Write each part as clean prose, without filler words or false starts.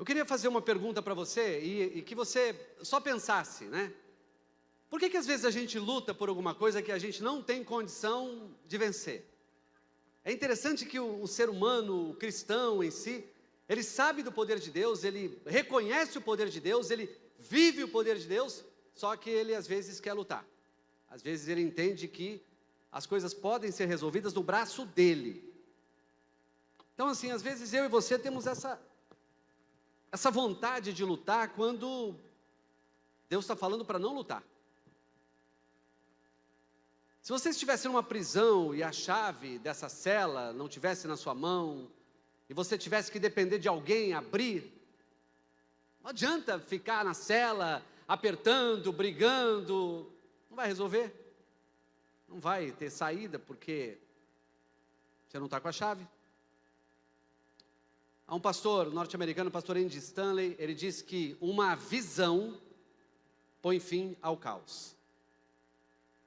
Eu queria fazer uma pergunta para você e que você só pensasse, né? Por que às vezes a gente luta por alguma coisa que a gente não tem condição de vencer? É interessante que o ser humano, o cristão em si, ele sabe do poder de Deus, ele reconhece o poder de Deus, ele vive o poder de Deus, só que ele às vezes quer lutar. Às vezes ele entende que as coisas podem ser resolvidas no braço dele. Então assim, às vezes eu e você temos essa vontade de lutar quando Deus está falando para não lutar. Se você estivesse numa prisão e a chave dessa cela não estivesse na sua mão, e você tivesse que depender de alguém abrir, não adianta ficar na cela, apertando, brigando, não vai resolver. Não vai ter saída, porque você não está com a chave. Há um pastor norte-americano, o pastor Andy Stanley, ele diz que uma visão põe fim ao caos.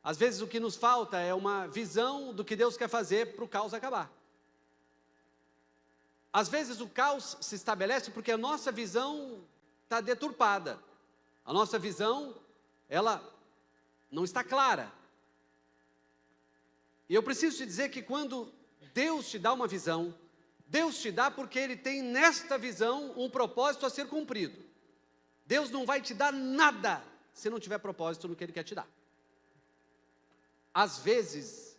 Às vezes o que nos falta é uma visão do que Deus quer fazer para o caos acabar. Às vezes o caos se estabelece porque a nossa visão está deturpada. A nossa visão, ela não está clara. E eu preciso te dizer que quando Deus te dá uma visão, Deus te dá porque Ele tem nesta visão um propósito a ser cumprido. Deus não vai te dar nada se não tiver propósito no que Ele quer te dar. Às vezes,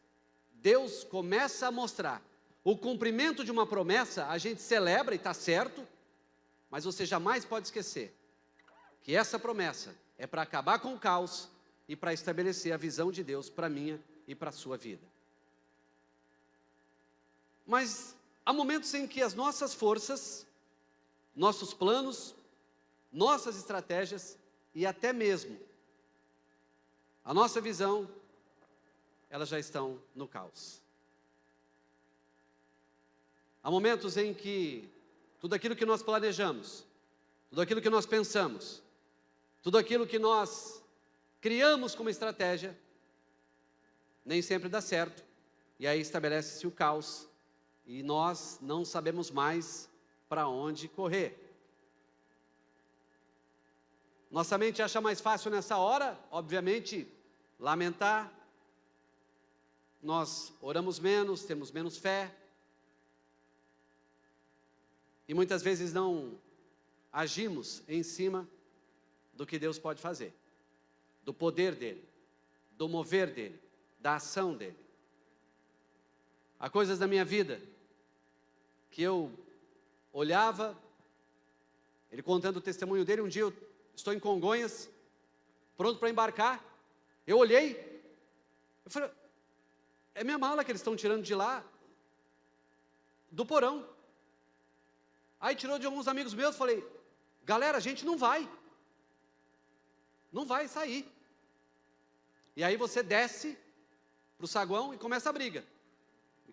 Deus começa a mostrar o cumprimento de uma promessa, a gente celebra e está certo, mas você jamais pode esquecer que essa promessa é para acabar com o caos e para estabelecer a visão de Deus para a minha e para a sua vida. Mas há momentos em que as nossas forças, nossos planos, nossas estratégias e até mesmo a nossa visão, elas já estão no caos. Há momentos em que tudo aquilo que nós planejamos, tudo aquilo que nós pensamos, tudo aquilo que nós criamos como estratégia, nem sempre dá certo, e aí estabelece-se o caos, e nós não sabemos mais para onde correr. Nossa mente acha mais fácil nessa hora, obviamente, lamentar. Nós oramos menos, temos menos fé, e muitas vezes não agimos em cima do que Deus pode fazer, do poder dEle, do mover dEle, da ação dEle. Há coisas da minha vida que eu olhava, ele contando o testemunho dele, um dia eu estou em Congonhas, pronto para embarcar, eu olhei, eu falei, é minha mala que eles estão tirando de lá, do porão. Aí tirou de alguns amigos meus, falei, galera, a gente não vai sair. E aí você desce para o saguão e começa a briga.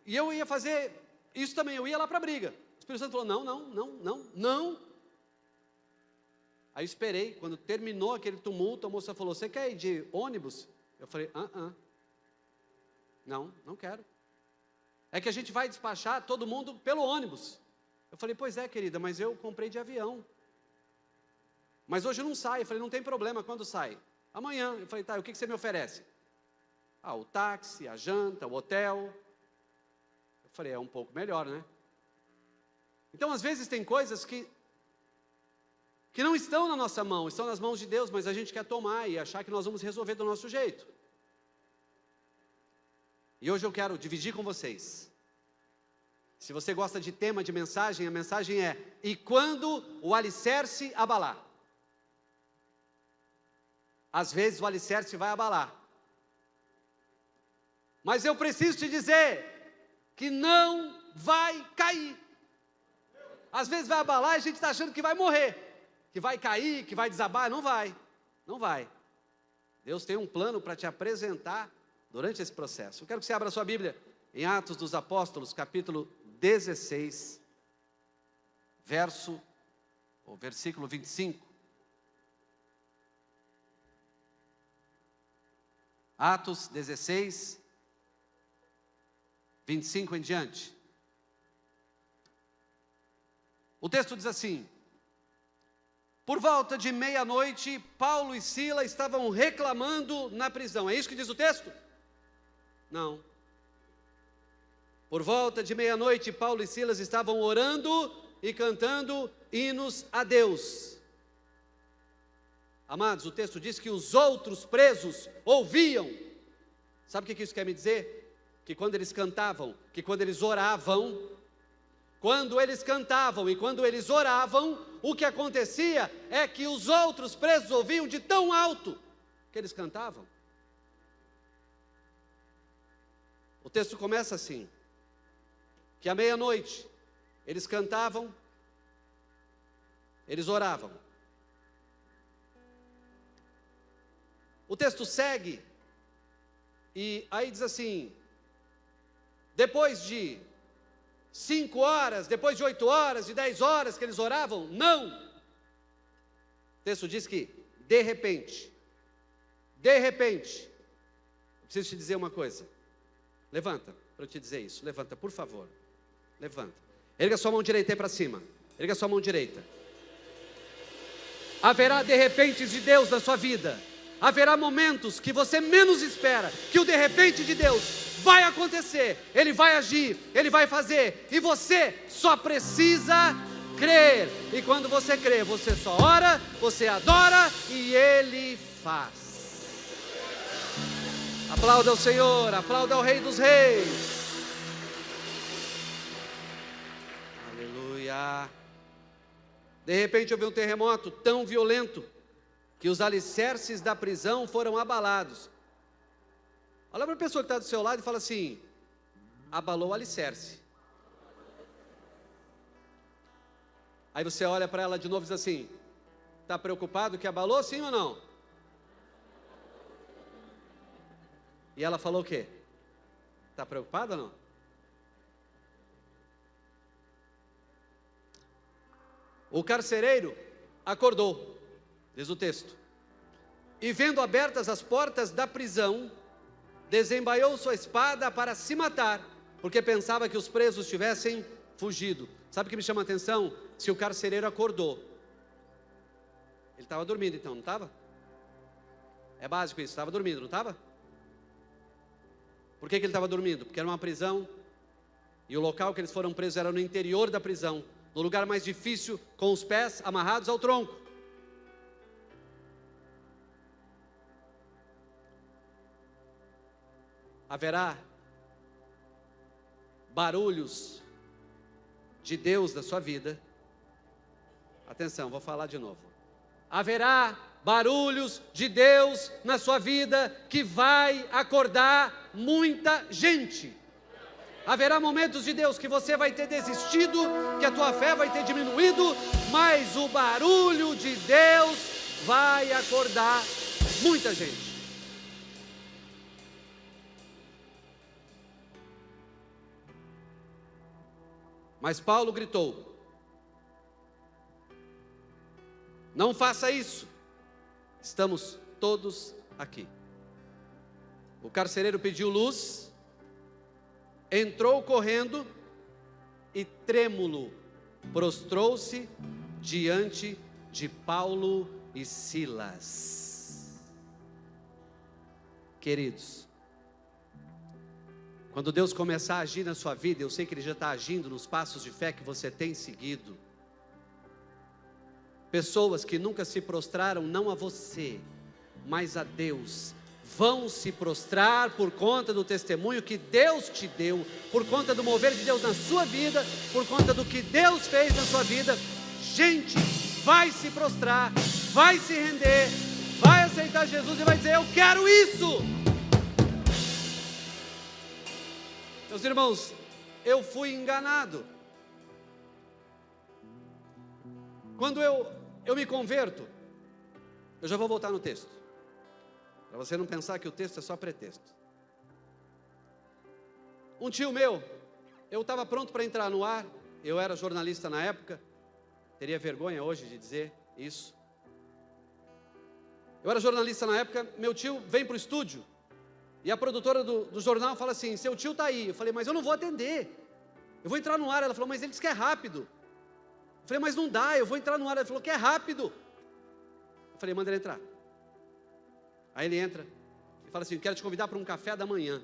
E eu ia fazer isso também, eu ia lá para a briga. O Espírito Santo falou, não. Aí eu esperei, quando terminou aquele tumulto, a moça falou, você quer ir de ônibus? Eu falei, não quero. É que a gente vai despachar todo mundo pelo ônibus. Eu falei, pois é, querida, mas eu comprei de avião. Mas hoje não sai. Eu falei, não tem problema, quando sai? Amanhã. Eu falei, tá, o que você me oferece? O táxi, a janta, o hotel. Eu falei, é um pouco melhor, né? Então, às vezes tem coisas que não estão na nossa mão, estão nas mãos de Deus, mas a gente quer tomar e achar que nós vamos resolver do nosso jeito. E hoje eu quero dividir com vocês. Se você gosta de tema, de mensagem, a mensagem é: e quando o alicerce abalar? Às vezes o alicerce vai abalar. Mas eu preciso te dizer que não vai cair. Às vezes vai abalar e a gente está achando que vai morrer, que vai cair, que vai desabar. Não vai. Deus tem um plano para te apresentar durante esse processo. Eu quero que você abra a sua Bíblia em Atos dos Apóstolos, capítulo 16, versículo 25. Atos 16, 25 em diante. O texto diz assim: Por volta de meia-noite, Paulo e Silas estavam reclamando na prisão. É isso que diz o texto? Não. Por volta de meia-noite, Paulo e Silas estavam orando e cantando hinos a Deus. Amados, o texto diz que os outros presos ouviam. Sabe o que isso quer me dizer? Que quando eles cantavam, que quando eles oravam, quando eles cantavam e quando eles oravam, o que acontecia é que os outros presos ouviam de tão alto que eles cantavam. O texto começa assim, que à meia-noite eles cantavam, eles oravam. O texto segue, e aí diz assim, depois de 5 horas, depois de 8 horas, de 10 horas que eles oravam, não. O texto diz que, de repente, preciso te dizer uma coisa, levanta, para eu te dizer isso, levanta, por favor, levanta, erga sua mão direita aí para cima, erga sua mão direita. Haverá de repente de Deus na sua vida, haverá momentos que você menos espera, que o de repente de Deus vai acontecer, Ele vai agir, Ele vai fazer, e você só precisa crer, e quando você crê, você só ora, você adora, e Ele faz. Aplauda o Senhor, aplauda o Rei dos Reis. Aleluia. De repente houve um terremoto tão violento, que os alicerces da prisão foram abalados. Olha para a pessoa que está do seu lado e fala assim, abalou o alicerce. Aí você olha para ela de novo e diz assim, está preocupado que abalou, sim ou não? E ela falou o quê? Está preocupada ou não? O carcereiro acordou, diz o texto, e vendo abertas as portas da prisão, desembaiou sua espada para se matar, porque pensava que os presos tivessem fugido. Sabe o que me chama a atenção? Se o carcereiro acordou, ele estava dormindo então, não estava? É básico isso, estava dormindo, não estava? Por que ele estava dormindo? Porque era uma prisão, e o local que eles foram presos era no interior da prisão, no lugar mais difícil, com os pés amarrados ao tronco. Haverá barulhos de Deus na sua vida. Atenção, vou falar de novo. Haverá barulhos de Deus na sua vida que vai acordar muita gente. Haverá momentos de Deus que você vai ter desistido, que a tua fé vai ter diminuído, mas o barulho de Deus vai acordar muita gente. Mas Paulo gritou, não faça isso, estamos todos aqui. O carcereiro pediu luz, entrou correndo e trêmulo prostrou-se diante de Paulo e Silas. Queridos, quando Deus começar a agir na sua vida, eu sei que Ele já está agindo nos passos de fé que você tem seguido. Pessoas que nunca se prostraram, não a você, mas a Deus, vão se prostrar por conta do testemunho que Deus te deu, por conta do mover de Deus na sua vida, por conta do que Deus fez na sua vida. Gente vai se prostrar, vai se render, vai aceitar Jesus e vai dizer, eu quero isso. Meus irmãos, eu fui enganado. Quando eu me converto, eu já vou voltar no texto, para você não pensar que o texto é só pretexto. Um tio meu, eu estava pronto para entrar no ar, eu era jornalista na época, teria vergonha hoje de dizer isso. Eu era jornalista na época, meu tio vem para o estúdio, e a produtora do jornal fala assim, seu tio está aí. Eu falei, mas eu não vou atender, eu vou entrar no ar. Ela falou, mas ele disse que é rápido. Eu falei, mas não dá, eu vou entrar no ar. Ela falou que é rápido. falei, manda ele entrar. Aí ele entra e fala assim, quero te convidar para um café da manhã.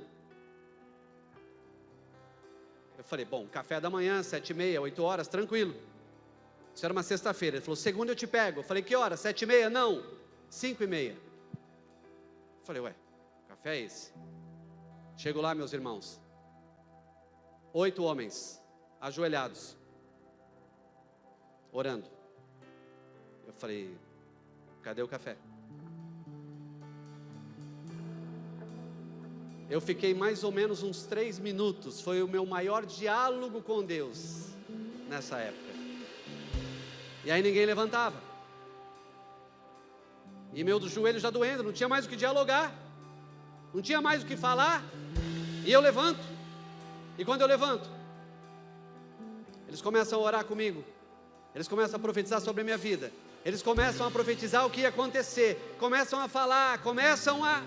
Eu falei, bom, café da manhã, 7h30, 8 horas, tranquilo. Isso era uma sexta-feira. Ele falou, segunda eu te pego. Eu falei, que hora? 7h30? Não, 5h30. Eu falei, ué, café é esse? Chego lá, meus irmãos, 8 homens, ajoelhados, orando. Eu falei, cadê o café? Eu fiquei mais ou menos uns 3 minutos, foi o meu maior diálogo com Deus, nessa época. E aí ninguém levantava. E meu joelho já doendo, não tinha mais o que dialogar, não tinha mais o que falar. E eu levanto, e quando eu levanto, eles começam a orar comigo, eles começam a profetizar sobre a minha vida, eles começam a profetizar o que ia acontecer, começam a falar, começam a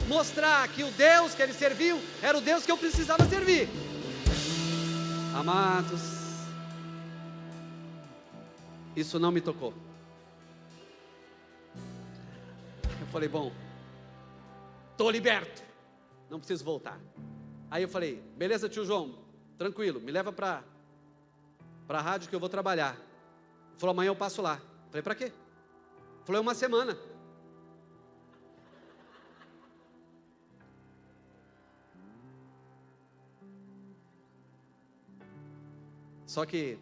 mostrar que o Deus que eles serviam era o Deus que eu precisava servir. Amados, isso não me tocou. Eu falei, bom, estou liberto, não preciso voltar. Aí eu falei, beleza, tio João, tranquilo, me leva para a rádio que eu vou trabalhar. Ele falou, amanhã eu passo lá. Eu falei, para quê? Ele falou, é uma semana. Só que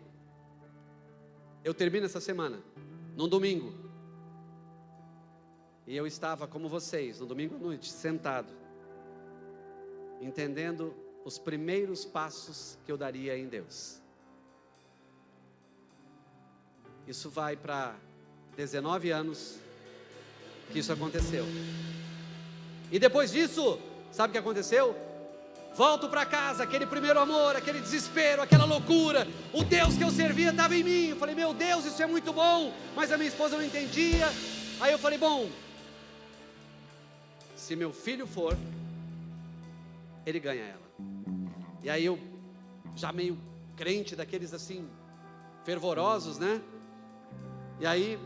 eu termino essa semana, num domingo. E eu estava como vocês, no domingo à noite, sentado, entendendo os primeiros passos que eu daria em Deus. Isso vai para 19 anos que isso aconteceu. E depois disso, sabe o que aconteceu? Volto para casa, aquele primeiro amor, aquele desespero, aquela loucura. O Deus que eu servia estava em mim. Eu falei, meu Deus, isso é muito bom. Mas a minha esposa não entendia. Aí eu falei, bom, se meu filho for, ele ganha ela. E aí eu, já meio crente, daqueles assim, fervorosos, né? E aí,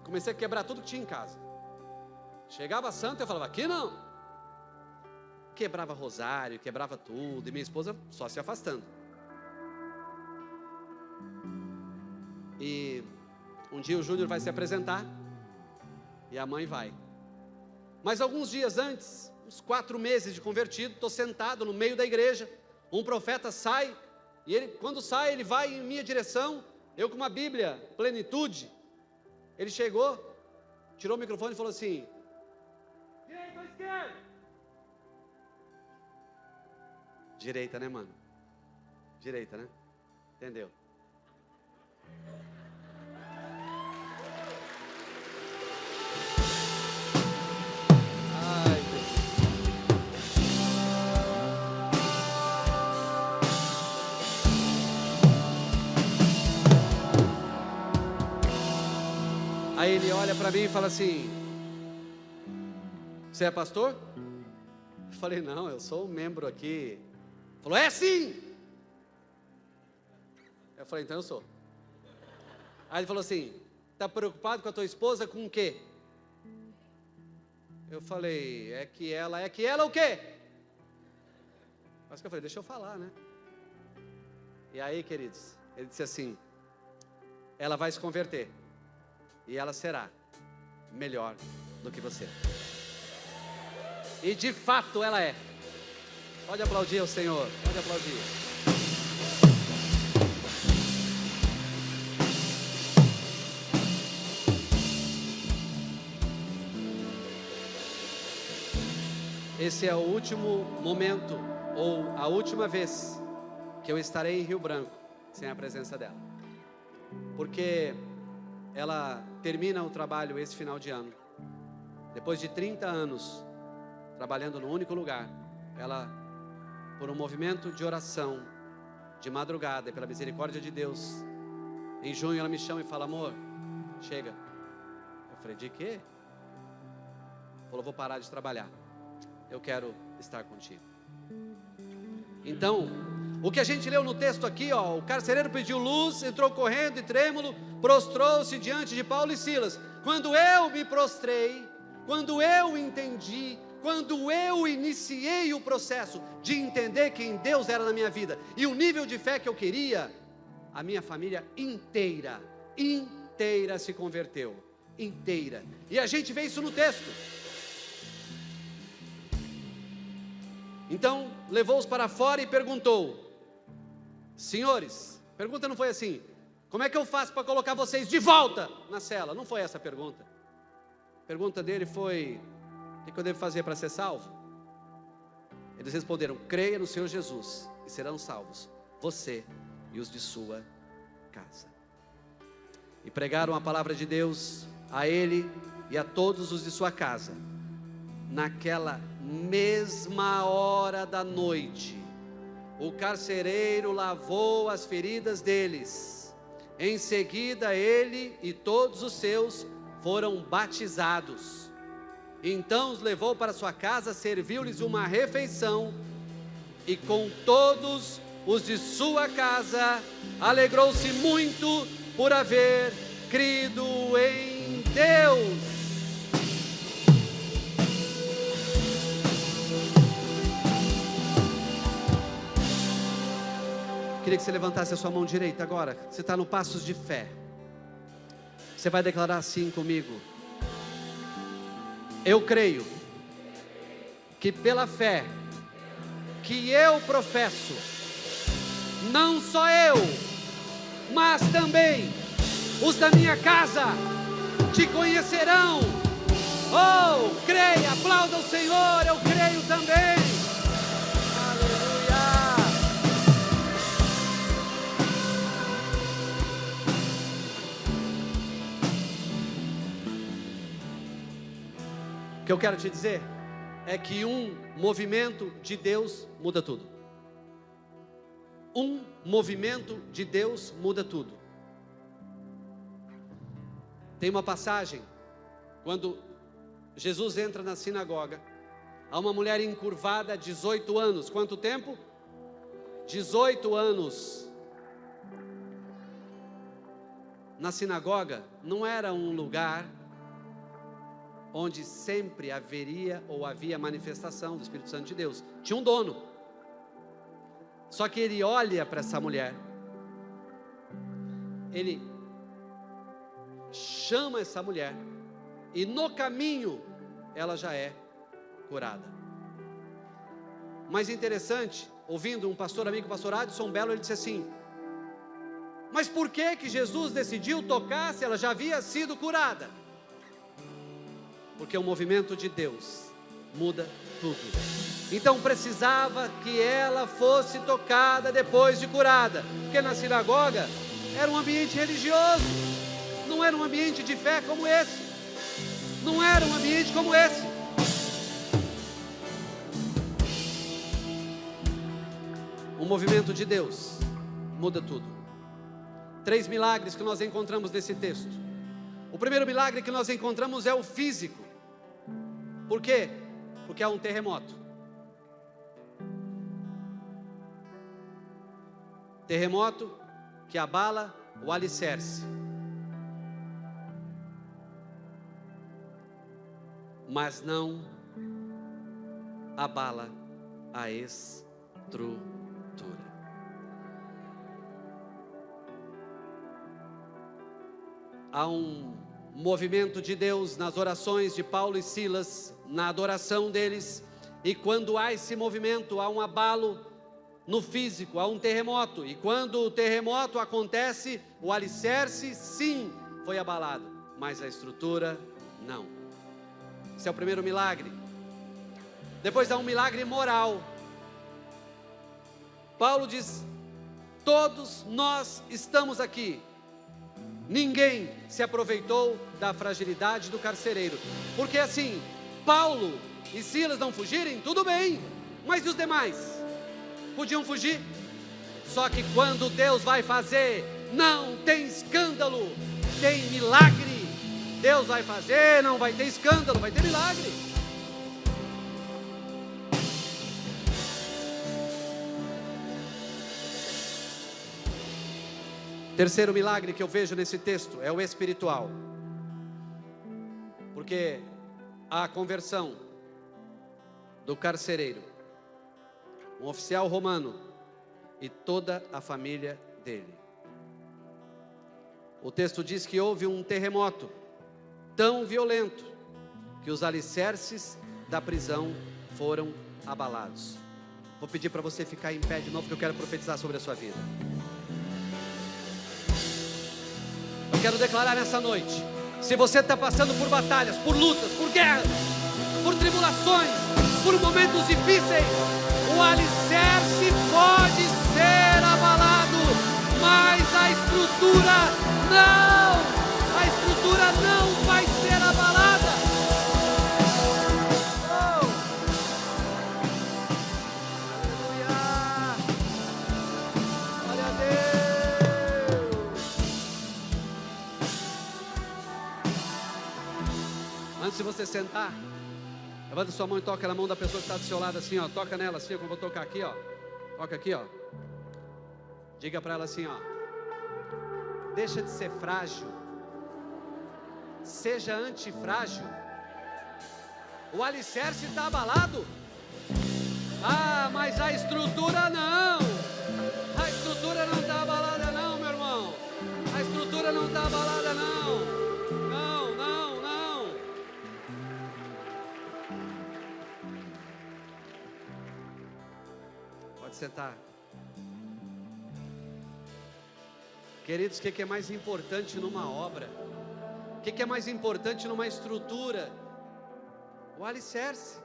comecei a quebrar tudo que tinha em casa. Chegava santo, eu falava, aqui não. Quebrava rosário, quebrava tudo, e minha esposa só se afastando. E um dia o Júnior vai se apresentar, e a mãe vai. Mas alguns dias antes, uns 4 meses de convertido, estou sentado no meio da igreja, um profeta sai, e ele, quando sai, ele vai em minha direção, eu com uma Bíblia, Plenitude. Ele chegou, tirou o microfone e falou assim, direita ou esquerda? Direita, né, mano? Direita, né? Entendeu? Ai, Deus. Aí ele olha para mim e fala assim, você é pastor? Eu falei, não, eu sou um membro aqui. Ele falou, é sim. Eu falei, então eu sou. Aí ele falou assim, está preocupado com a tua esposa com o quê? Eu falei, é que ela o quê? Mas que eu falei, deixa eu falar, né? E aí, queridos, ele disse assim, ela vai se converter. E ela será melhor do que você. E de fato ela é. Pode aplaudir o Senhor, pode aplaudir. Esse é o último momento, ou a última vez, que eu estarei em Rio Branco, sem a presença dela. Porque ela termina o trabalho esse final de ano. Depois de 30 anos, trabalhando no único lugar, ela, por um movimento de oração, de madrugada, e pela misericórdia de Deus, em junho ela me chama e fala, amor, chega. Eu falei, de quê? Falou, vou parar de trabalhar. Eu quero estar contigo. Então, O que a gente leu no texto aqui, ó, o carcereiro pediu luz, entrou correndo e trêmulo, prostrou-se diante de Paulo e Silas. Quando eu me prostrei, quando eu entendi, quando eu iniciei o processo de entender quem Deus era na minha vida e o nível de fé que eu queria, a minha família inteira se converteu, inteira. E a gente vê isso no texto. Então, levou-os para fora e perguntou: senhores, pergunta não foi assim, como é que eu faço para colocar vocês de volta na cela? Não foi essa a pergunta. A pergunta dele foi: o que eu devo fazer para ser salvo? Eles responderam: creia no Senhor Jesus e serão salvos, você e os de sua casa. E pregaram a palavra de Deus a ele e a todos os de sua casa. Naquela mesma hora da noite, o carcereiro lavou as feridas deles. Em seguida, ele e todos os seus foram batizados. Então os levou para sua casa, serviu-lhes uma refeição, e com todos os de sua casa alegrou-se muito por haver crido em Deus. Queria que você levantasse a sua mão direita agora. Você está no Passos de Fé. Você vai declarar assim comigo: eu creio que pela fé que eu professo, não só eu, mas também os da minha casa te conhecerão. Oh, creia, aplauda o Senhor, eu creio também. Aleluia. O que eu quero te dizer é que um movimento de Deus muda tudo. Um movimento de Deus muda tudo. Tem uma passagem, quando Jesus entra na sinagoga, há uma mulher encurvada há 18 anos. Quanto tempo? 18 anos. Na sinagoga não era um lugar onde sempre haveria ou havia manifestação do Espírito Santo de Deus. Tinha um dono. Só que ele olha para essa mulher, ele chama essa mulher, e no caminho ela já é curada. Mas interessante, ouvindo um pastor amigo, o pastor Adson Belo, ele disse assim: mas por que Jesus decidiu tocar se ela já havia sido curada? Porque o movimento de Deus muda tudo. Então precisava que ela fosse tocada depois de curada, porque na sinagoga era um ambiente religioso, não era um ambiente de fé como esse, não era um ambiente como esse. O movimento de Deus muda tudo. 3 milagres que nós encontramos nesse texto. O primeiro milagre que nós encontramos é o físico. Por quê? Porque há um terremoto. Terremoto que abala o alicerce, mas não abala a estrutura. Há um movimento de Deus nas orações de Paulo e Silas, na adoração deles, e quando há esse movimento, há um abalo no físico, há um terremoto, e quando o terremoto acontece, o alicerce sim foi abalado, mas a estrutura não. Esse é o primeiro milagre. Depois há um milagre moral. Paulo diz: todos nós estamos aqui. Ninguém se aproveitou da fragilidade do carcereiro, porque assim, Paulo e Silas não fugirem, tudo bem, mas e os demais? Podiam fugir? Só que quando Deus vai fazer, não tem escândalo, tem milagre. Deus vai fazer, não vai ter escândalo, vai ter milagre. Terceiro milagre que eu vejo nesse texto é o espiritual. Porque a conversão do carcereiro, um oficial romano e toda a família dele. O texto diz que houve um terremoto tão violento que os alicerces da prisão foram abalados. Vou pedir para você ficar em pé de novo, que eu quero profetizar sobre a sua vida. Eu quero declarar nessa noite: se você está passando por batalhas, por lutas, por guerras, por tribulações, por momentos difíceis, o alicerce pode ser abalado, mas a estrutura não! A estrutura não vai ser abalada! Oh! Aleluia! Glória a Deus! Antes de você sentar, levanta sua mão e toca na mão da pessoa que está do seu lado assim, ó. Toca nela assim, como eu vou tocar aqui, ó. Toca aqui, ó. Diga para ela assim, ó: deixa de ser frágil, seja antifrágil. O alicerce está abalado. Ah, mas a estrutura não. A estrutura não está abalada não, meu irmão. A estrutura não está abalada não. Não, não, não. Pode sentar. Queridos, o que é mais importante numa obra? O que é mais importante numa estrutura? O alicerce.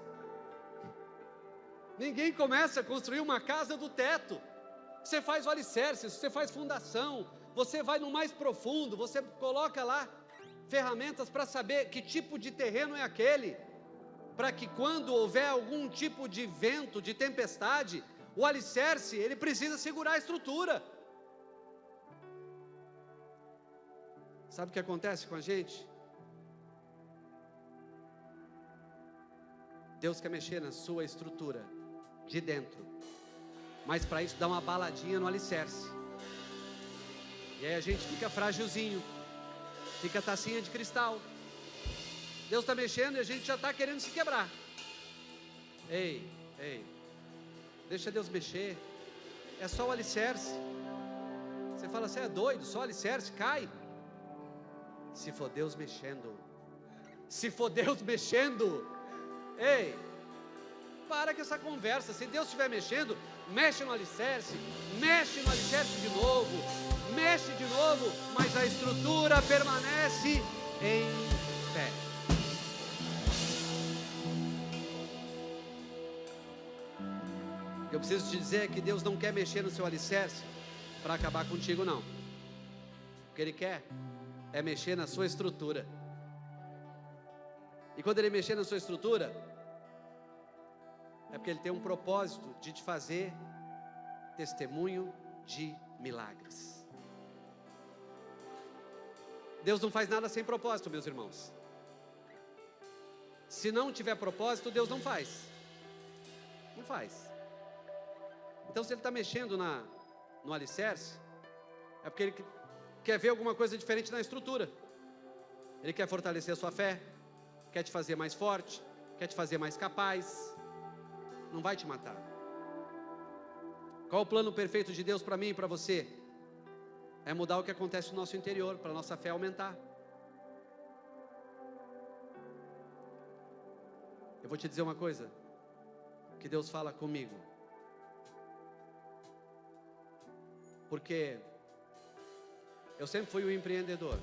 Ninguém começa a construir uma casa do teto. Você faz o alicerce, você faz fundação, você vai no mais profundo, você coloca lá ferramentas para saber que tipo de terreno é aquele, para que quando houver algum tipo de vento, de tempestade, o alicerce, ele precisa segurar a estrutura. Sabe o que acontece com a gente? Deus quer mexer na sua estrutura de dentro, mas para isso dá uma baladinha no alicerce. E aí a gente fica frágilzinho, fica tacinha de cristal. Deus está mexendo e a gente já está querendo se quebrar. Ei, deixa Deus mexer. É só o alicerce. Você fala, você é doido, só o alicerce cai. Se for Deus mexendo, se for Deus mexendo, ei, para com essa conversa. Se Deus estiver mexendo, mexe no alicerce de novo, mexe de novo, mas a estrutura permanece em pé. Eu preciso te dizer que Deus não quer mexer no seu alicerce para acabar contigo, não. O que Ele quer é mexer na sua estrutura. E quando Ele mexer na sua estrutura, é porque Ele tem um propósito de te fazer testemunho de milagres. Deus não faz nada sem propósito, meus irmãos. Se não tiver propósito, Deus não faz. Não faz. Então, se Ele está mexendo no alicerce, é porque Ele quer ver alguma coisa diferente na estrutura. Ele quer fortalecer a sua fé, quer te fazer mais forte, quer te fazer mais capaz. Não vai te matar. Qual o plano perfeito de Deus para mim e para você? É mudar o que acontece no nosso interior, para a nossa fé aumentar. Eu vou te dizer uma coisa que Deus fala comigo, porque eu sempre fui um empreendedor,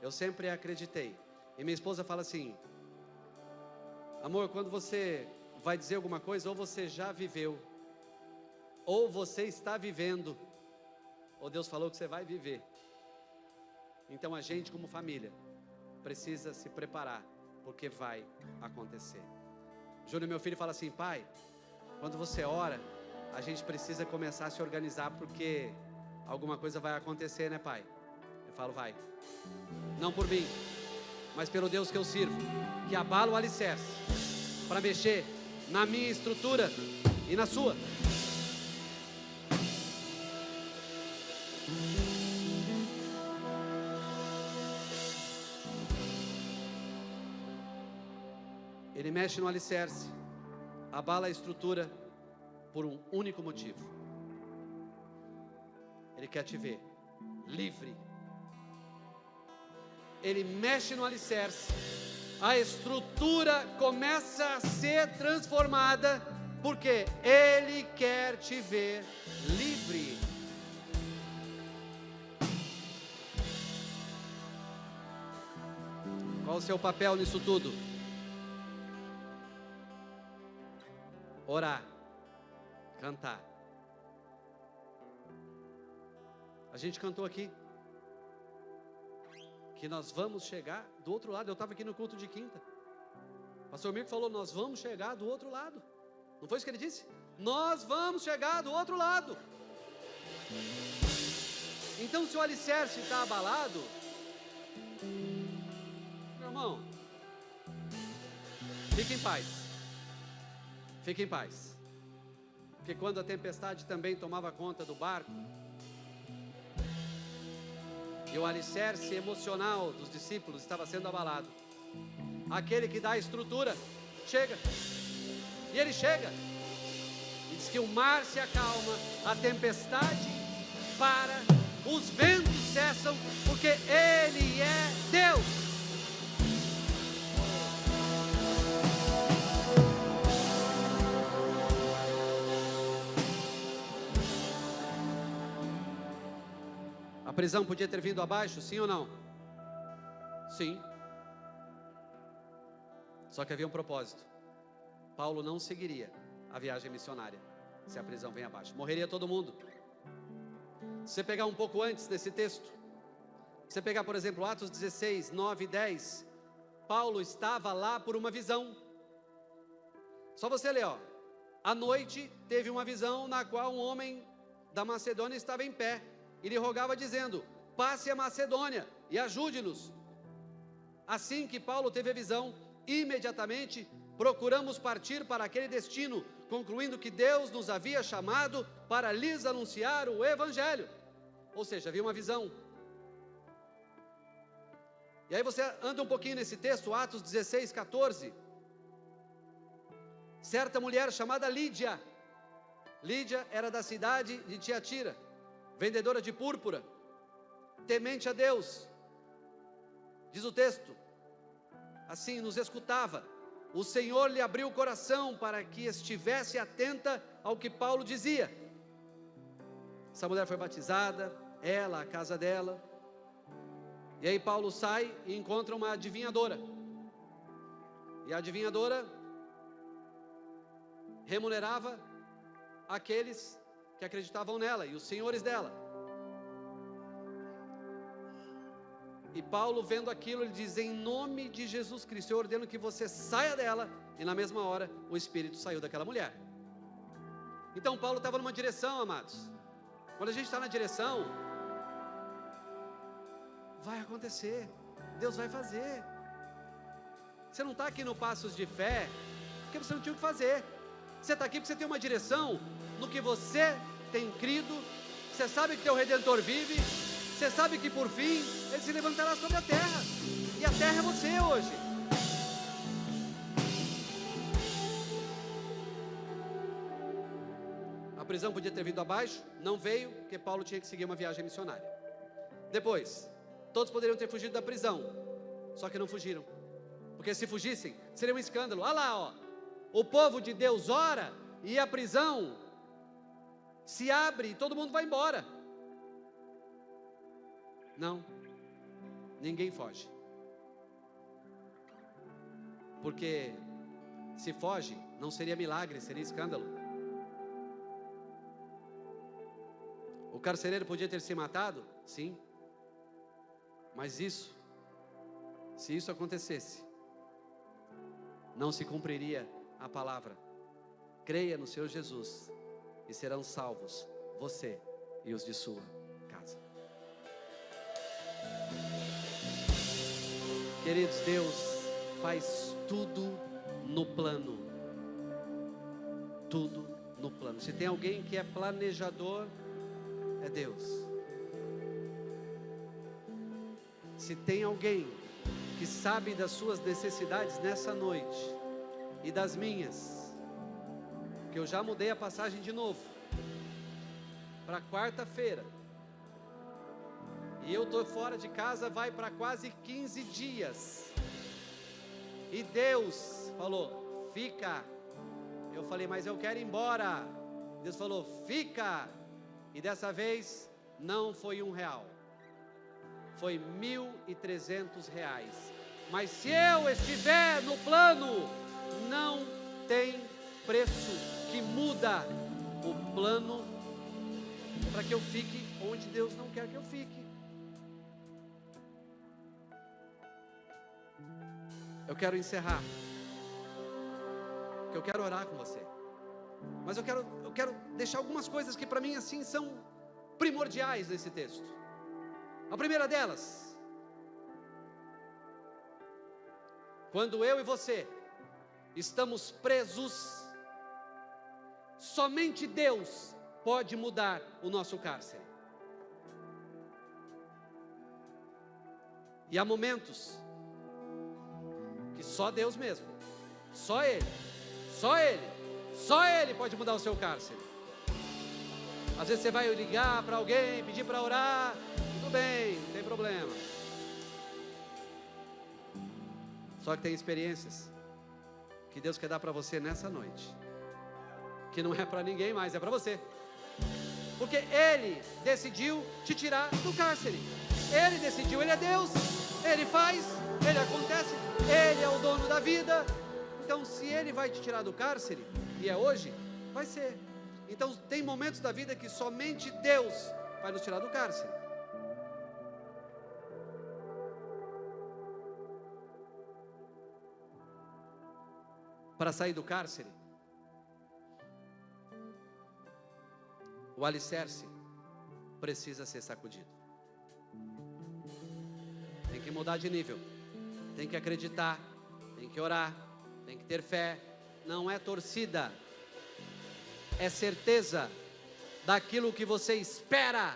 eu sempre acreditei. E minha esposa fala assim: amor, quando você vai dizer alguma coisa, ou você já viveu, ou você está vivendo, ou Deus falou que você vai viver. Então a gente, como família, precisa se preparar, porque vai acontecer. Júnior, meu filho, fala assim: pai, quando você ora, a gente precisa começar a se organizar, porque alguma coisa vai acontecer, né, pai? Eu falo, vai. Não por mim, mas pelo Deus que eu sirvo, que abala o alicerce para mexer na minha estrutura e na sua. Ele mexe no alicerce, abala a estrutura por um único motivo. Ele quer te ver livre. Ele mexe no alicerce, a estrutura começa a ser transformada, porque Ele quer te ver livre. Qual o seu papel nisso tudo? Orar, cantar. A gente cantou aqui que nós vamos chegar do outro lado. Eu estava aqui no culto de quinta. O pastor Mirko falou, nós vamos chegar do outro lado. Não foi isso que ele disse? Nós vamos chegar do outro lado. Então, se o alicerce está abalado, meu irmão, fique em paz. Fique em paz. Porque quando a tempestade também tomava conta do barco, e o alicerce emocional dos discípulos estava sendo abalado, aquele que dá a estrutura chega, e ele chega e diz que o mar se acalma, a tempestade para, os ventos cessam, porque Ele é Deus. A prisão podia ter vindo abaixo, sim ou não? Sim. Só que havia um propósito. Paulo não seguiria a viagem missionária se a prisão vem abaixo. Morreria todo mundo. Se você pegar um pouco antes desse texto, se você pegar, por exemplo, Atos 16, 9 e 10, Paulo estava lá por uma visão. Só você ler, ó. À noite teve uma visão na qual um homem da Macedônia estava em pé. E lhe rogava dizendo, passe a Macedônia e ajude-nos. Assim que Paulo teve a visão, imediatamente procuramos partir para aquele destino, concluindo que Deus nos havia chamado para lhes anunciar o Evangelho. Ou seja, havia uma visão. E aí você anda um pouquinho nesse texto, Atos 16, 14. Certa mulher chamada Lídia. Lídia era da cidade de Tiatira, vendedora de púrpura, temente a Deus. Diz o texto, assim, nos escutava. O Senhor lhe abriu o coração para que estivesse atenta ao que Paulo dizia. Essa mulher foi batizada, ela, a casa dela. E aí Paulo sai e encontra uma adivinhadora. E a adivinhadora remunerava aqueles que acreditavam nela e os senhores dela. E Paulo, vendo aquilo, ele diz, em nome de Jesus Cristo, eu ordeno que você saia dela. E na mesma hora, o espírito saiu daquela mulher. Então Paulo estava numa direção, amados. Quando a gente está na direção, vai acontecer, Deus vai fazer. Você não está aqui no Passos de Fé porque você não tinha o que fazer. Você está aqui porque você tem uma direção no que você tem crido. Você sabe que teu Redentor vive. Você sabe que por fim Ele se levantará sobre a terra. E a terra é você hoje. A prisão podia ter vindo abaixo. Não veio, porque Paulo tinha que seguir uma viagem missionária. Depois, todos poderiam ter fugido da prisão. Só que não fugiram. Porque se fugissem, seria um escândalo. Olha lá, ó. O povo de Deus ora e a prisão se abre e todo mundo vai embora. Não, ninguém foge. Porque se foge, não seria milagre, seria escândalo. O carcereiro podia ter se matado? Sim. Mas isso, se isso acontecesse, não se cumpriria a palavra. Creia no Senhor Jesus e serão salvos você e os de sua casa. Queridos, Deus faz tudo no plano. Tudo no plano. Se tem alguém que é planejador, é Deus. Se tem alguém que sabe das suas necessidades nessa noite, e das minhas, que eu já mudei a passagem de novo, para quarta-feira, e eu estou fora de casa, vai para quase 15 dias, e Deus falou, fica. Eu falei, mas eu quero ir embora. Deus falou, fica. E dessa vez, não foi R$1, foi R$1.300. Mas se eu estiver no plano, não tem preço que muda o plano para que eu fique onde Deus não quer que eu fique. Eu quero encerrar, porque eu quero orar com você, mas eu quero deixar algumas coisas que para mim assim são primordiais nesse texto. A primeira delas, quando eu e você estamos presos, somente Deus pode mudar o nosso cárcere. E há momentos que só Deus mesmo, só Ele pode mudar o seu cárcere. Às vezes você vai ligar para alguém, pedir para orar, tudo bem, não tem problema. Só que tem experiências que Deus quer dar para você nessa noite, que não é para ninguém mais, é para você, porque Ele decidiu te tirar do cárcere. Ele decidiu, Ele é Deus, Ele faz, Ele acontece, Ele é o dono da vida. Então se Ele vai te tirar do cárcere, e é hoje, vai ser. Então tem momentos da vida que somente Deus vai nos tirar do cárcere. Para sair do cárcere, o alicerce precisa ser sacudido. Tem que mudar de nível, tem que acreditar, tem que orar, tem que ter fé. Não é torcida, é certeza daquilo que você espera,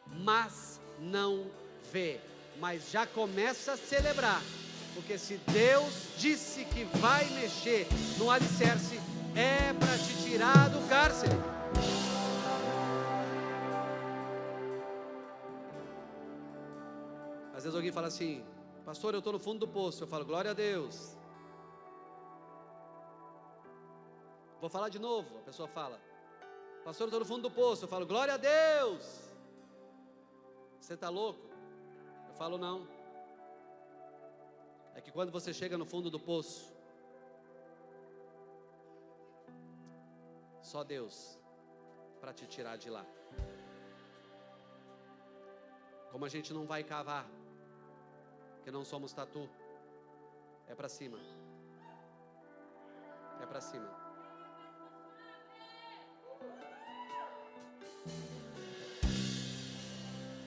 mas não vê. Mas já começa a celebrar, porque se Deus disse que vai mexer no alicerce, é para te tirar do cárcere. Às vezes alguém fala assim, pastor, eu estou no fundo do poço. Eu falo, glória a Deus. Vou falar de novo. A pessoa fala, pastor, eu estou no fundo do poço. Eu falo, glória a Deus. Você está louco? Eu falo, não. É que quando você chega no fundo do poço, só Deus para te tirar de lá. Como a gente não vai cavar, que não somos tatu, é para cima. É para cima.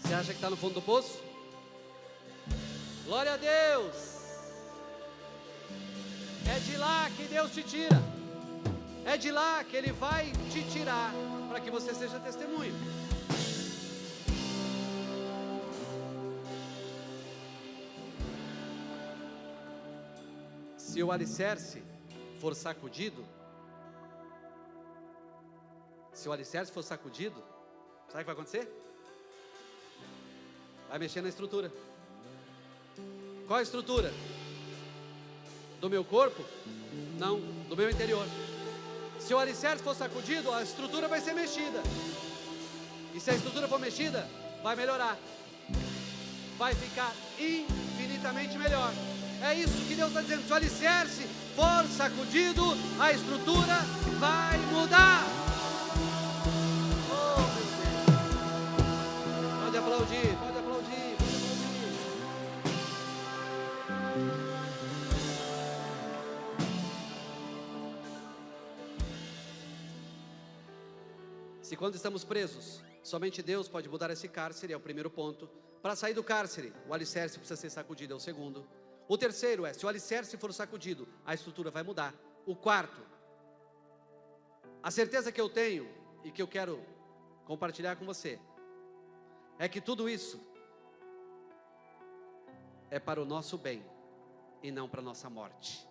Você acha que está no fundo do poço? Glória a Deus! É de lá que Deus te tira. É de lá que Ele vai te tirar, para que você seja testemunho. Se o alicerce for sacudido, sabe o que vai acontecer? Vai mexer na estrutura. Qual a estrutura? Do meu corpo? Não, do meu interior. Se o alicerce for sacudido, a estrutura vai ser mexida. E se a estrutura for mexida, vai melhorar. Vai ficar infinitamente melhor. É isso que Deus está dizendo. Se o alicerce for sacudido, a estrutura vai mudar. Oh, meu Deus. Pode aplaudir, pode aplaudir, pode aplaudir. Se quando estamos presos, somente Deus pode mudar esse cárcere, é o primeiro ponto. Para sair do cárcere, o alicerce precisa ser sacudido, é o segundo. O terceiro é, se o alicerce for sacudido, a estrutura vai mudar. O quarto, a certeza que eu tenho e que eu quero compartilhar com você, é que tudo isso é para o nosso bem e não para a nossa morte.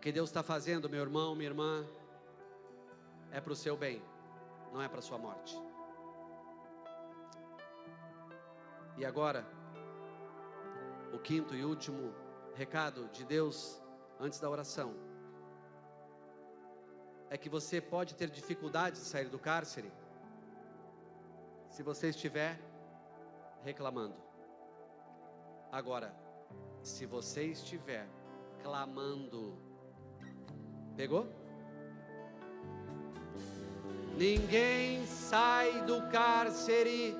que Deus está fazendo, meu irmão, minha irmã, é para o seu bem, não é para a sua morte. E agora, o quinto e último recado de Deus antes da oração é que você pode ter dificuldade de sair do cárcere se você estiver reclamando. Agora, se você estiver clamando, pegou? Ninguém sai do cárcere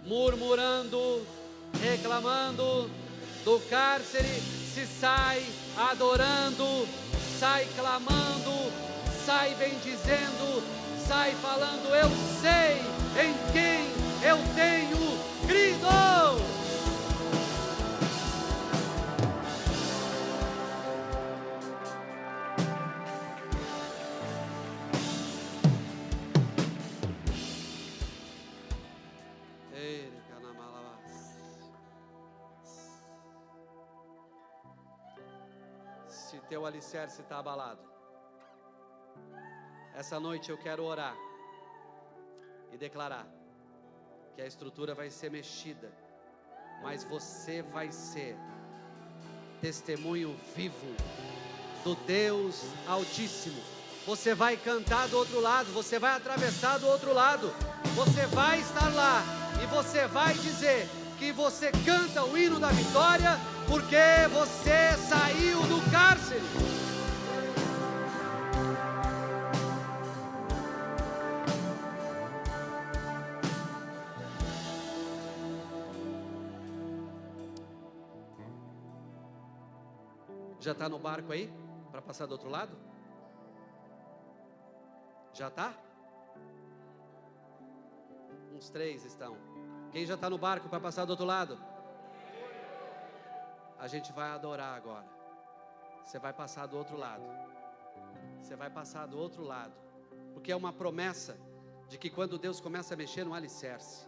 murmurando, reclamando. Do cárcere se sai adorando, sai clamando, sai bendizendo, sai falando: eu sei em quem eu tenho crido. Se teu alicerce está abalado, essa noite eu quero orar e declarar que a estrutura vai ser mexida, mas você vai ser testemunho vivo do Deus Altíssimo. Você vai cantar do outro lado, você vai atravessar do outro lado, você vai estar lá e você vai dizer que você canta o hino da vitória, porque você saiu do cárcere. Já está no barco aí, para passar do outro lado? Já está? Uns 3 estão. Quem já está no barco para passar do outro lado? A gente vai adorar agora. Você vai passar do outro lado. Você vai passar do outro lado. Porque é uma promessa de que quando Deus começa a mexer no alicerce,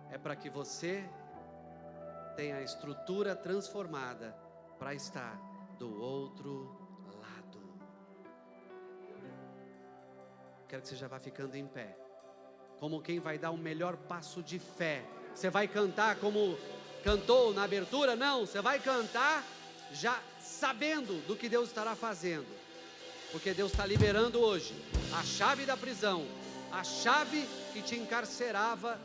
é para que você tenha a estrutura transformada para estar do outro lado. Quero que você já vá ficando em pé, como quem vai dar o melhor passo de fé. Você vai cantar como cantou na abertura? Não, você vai cantar já sabendo do que Deus estará fazendo, porque Deus está liberando hoje a chave da prisão, a chave que te encarcerava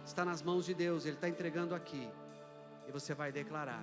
está nas mãos de Deus. Ele está entregando aqui, e você vai declarar: